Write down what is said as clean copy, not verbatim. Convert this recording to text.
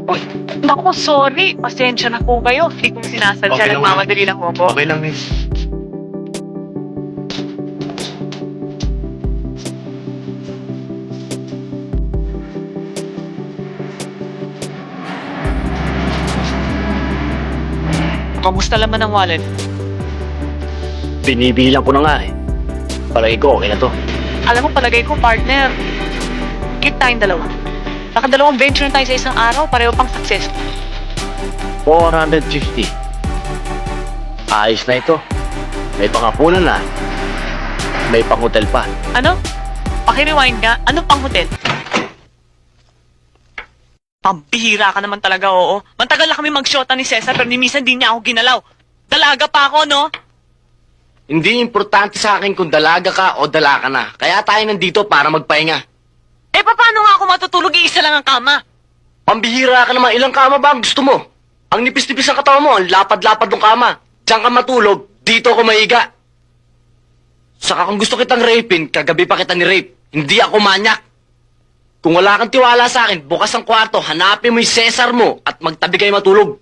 Uy, naku, sorry. Pasensya na po kayo. Hindi ko sinasadya. Okay lang, Nagmamadali lang po ako. Okay lang, miss. Kamusta naman ang wallet? Binibilang ko na nga eh. Palagi ko, okay na to. Alam mo, palagay ko, partner. Kit tayong dalawa. Nakadalawang venture na tayo sa isang araw. Pareho pang success. 450. Ayos na ito. May pangapunan na. May pang-hotel pa. Ano? Paki-rewind nga. Ano pang hotel? Pambihira ka naman talaga, oo. Mantagal na kami mag-shota ni Cesar pero ni minsan di niya ako ginalaw. Dalaga pa ako, no? Hindi importante sa akin kung dalaga ka o dala ka na. Kaya tayo nandito para magpahinga. Eh, paano nga ako matutulog? Iisa lang ang kama. Pambihira ka naman. Ilang kama ba ang gusto mo? Ang nipis-nipis ang katawan mo. Ang lapad-lapad ng kama. Diyan ka matulog. Dito ako maiga. Saka kung gusto kitang rapin, kagabi pa kita ni-rape. Hindi ako manyak. Kung wala kang tiwala sa akin, bukas ang kwarto, hanapin mo yung Cesar mo at magtabi kayo matulog.